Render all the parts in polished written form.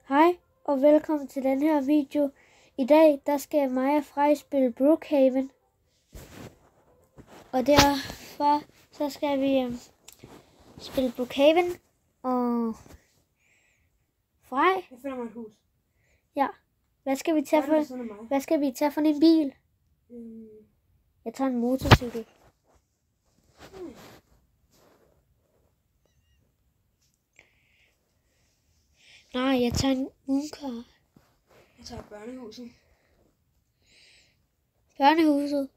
Hej og velkommen til den her video. I dag der skal mig og Frej spille Brookhaven. Og derfor så skal vi spille Brookhaven. Og Frej. Jeg finder mig et hus. Ja. Hvad skal vi tage for en bil? Jeg tager en motorcykel. Nej, jeg tager en ungkar. Jeg tager børnehuset. Børnehuset?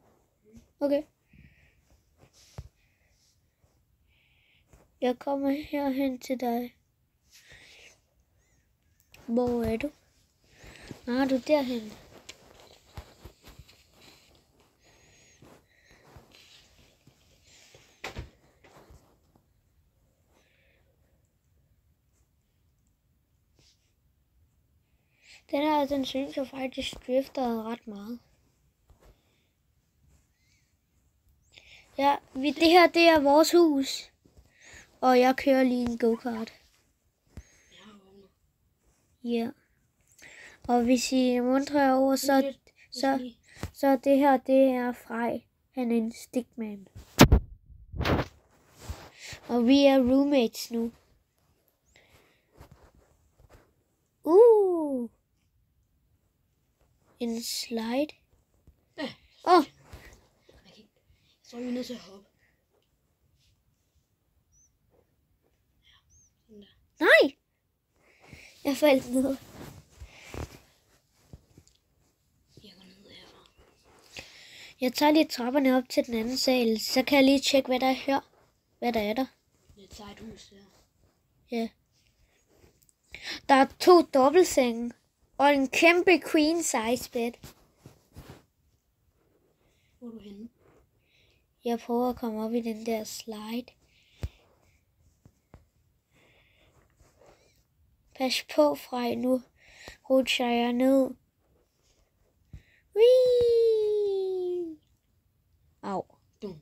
Okay. Jeg kommer herhen til dig. Hvor er du? Du er derhen. Den synes jeg faktisk drifter ret meget. Ja, det her det er vores hus. Og jeg kører lige en go-kart. Ja. Og hvis I mundrer over, så det her det er Frej. Han er en stickman. Og vi er roommates nu. En slide. Ja. Åh. Så er vi nødt til at hoppe. Ja, Nej. Jeg faldt ned. Jeg går ned herfra. Jeg tager lige trapperne op til den anden sal. Så kan jeg lige tjekke, hvad der er her. Hvad der er der. Det er et sejt hus der. Ja. Der er 2 dobbeltsenge. Og en kæmpe queen size bed. Hvor er du henne? Jeg prøver at komme op i den der slide. Pas på, Frej, nu rutscher jeg ned. Whee! Au. Dum.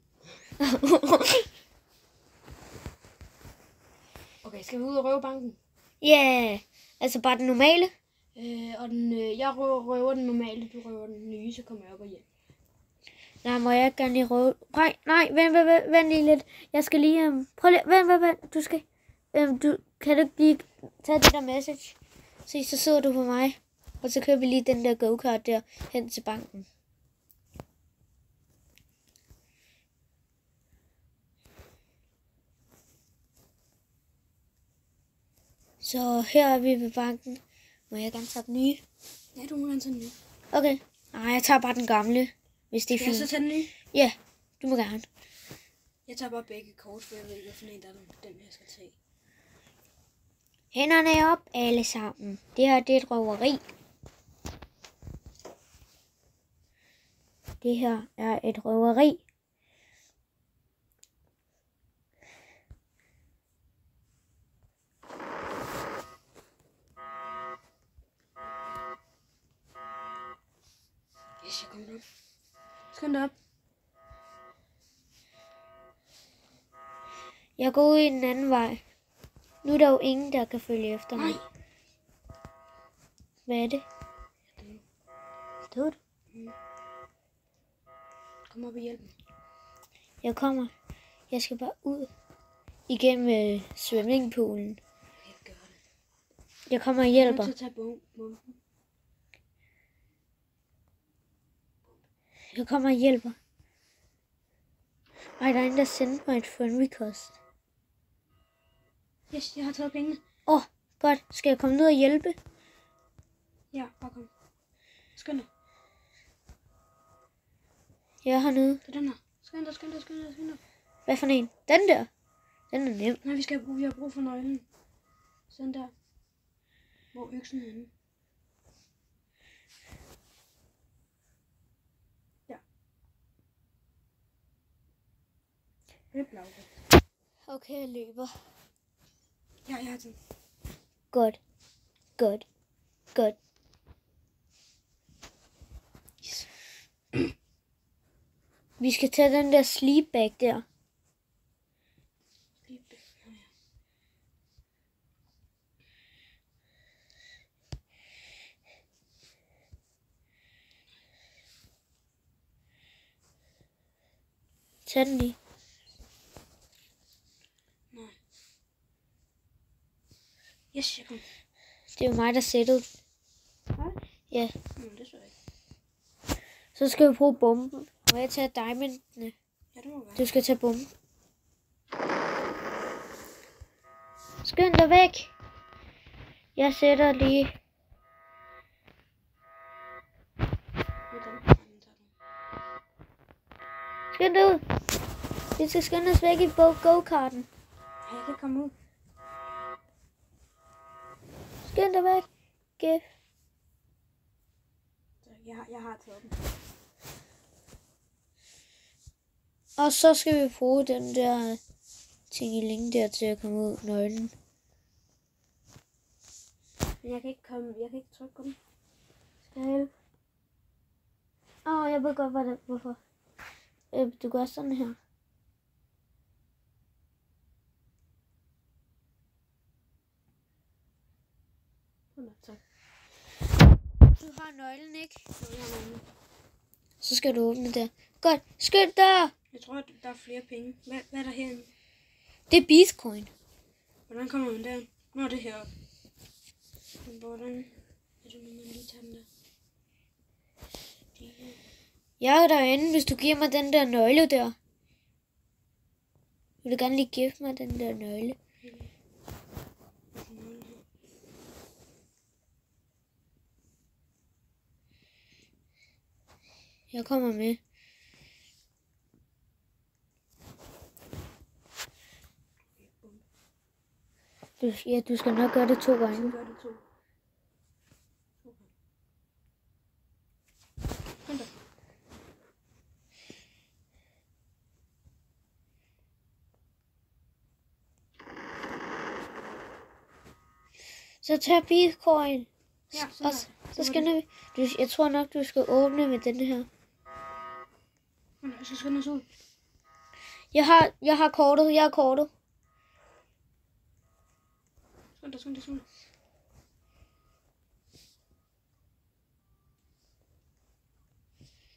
Okay, skal vi ud og røve banken? Ja, altså bare den normale. Jeg røver den normale, du røver den nye, så kommer jeg op og hjem. Nej, må jeg gerne lige røve? Nej, vent lige lidt. Jeg skal lige, prøv lige, vent. Du skal, kan du ikke lige tage det der message? Så sidder du på mig. Og så kører vi lige den der go-kart der hen til banken. Så her er vi ved banken. Må jeg gerne tage den nye? Ja, du må gerne tage den nye. Okay. Nej, jeg tager bare den gamle, hvis det er Skal fint. jeg så tage den nye? Ja, du må gerne. Jeg tager bare begge kort, for jeg ved ikke, hvilken en der er den, jeg skal tage. Hænderne op, alle sammen. Det her, det er et røveri. Det her er et røveri. Yes, jeg kommer op. Skynd op. Jeg går ud i den anden vej. Nu er der jo ingen, der kan følge efter mig. Nej. Hvad er det? Stod du? Kom op og hjælp mig. Jeg kommer. Jeg skal bare ud igennem svømmingpoolen. Jeg kan gøre det. Jeg kommer og Jeg hjælper. er nødt til at tage bomben. Jeg kommer og hjælper. Ej, der er en, der sendte mig et friend request. Yes, jeg har taget pengene. Godt. Skal jeg komme ned og hjælpe? Ja, bare kom. Skynd dig. Jeg er hernede. Det er den her. Skynd dig. Hvad for en? Den der? Den er nem. Nej, vi har brug for nøglen. Sådan der. Hvor øksen er henne. Ja. Det er blau. Okay, jeg løber. Ja, jeg har den. Godt. Yes. Vi skal tage den der sleepbag der. Tag den lige. Nej. Yes, jeg kom. Det er jo mig, der sætter. Hvad? Ja. Det så jeg ikke. Så skal vi bruge bomben. Må jeg tage diamondene? Ja, det må være. Du skal tage bomben. Skynd dig væk. Jeg sætter lige. Skynd dig ud. Vi skal skynde os væk i go-karten. Jeg kan komme ud. Skynd dig væk. Gif. Jeg har taget den. Og så skal vi bruge den der tingeling der til at komme ud nøglen. Men jeg kan ikke trykke på den. Skal jeg hjælpe? Jeg ved godt, hvorfor. Du gør sådan her. Tak. Du har nøglen, ikke? Jeg har nøglen. Så skal du åbne der. Godt. Skynd dig! Jeg tror, at der er flere penge. Hvad er der herinde? Det er Bitcoin. Hvordan kommer man der? Nå, det er heroppe. Hvordan er det, man lige tager den der? Jeg er derinde, hvis du giver mig den der nøgle der. Vil du gerne lige give mig den der nøgle? Jeg kommer med. Du skal nok gøre det 2 gange. Gør det 2. Kom der. Så tag Bitcoin. Ja, Og så skal jeg tror nok, du skal åbne med den her. Jeg skal skynde os ud. Jeg har kortet. Jeg har kortet. Skynd dig.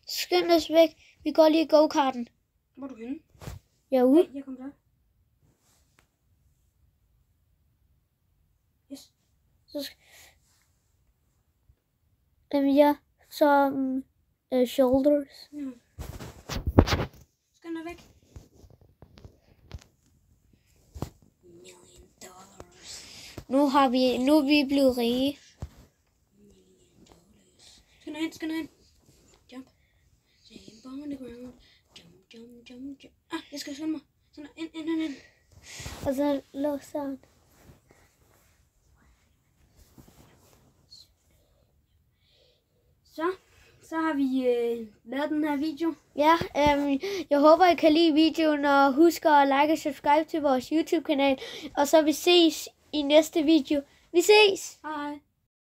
Skynd os væk. Vi går lige i go-karten. Hvor er du henne? Jeg er ude. Jeg kom der. Yes. Shoulders. Ja. Skynd dig væk. $1 million. Nu er vi blevet rige. Skynd dig hen. Jump. Jump on the ground. Jump. Jeg skal skynde mig. Sådan, ind. Og så låser han. Så har vi lavet den her video. Ja, jeg håber, I kan lide videoen, og husk at like og subscribe til vores YouTube-kanal. Og så vi ses i næste video. Vi ses! Hej.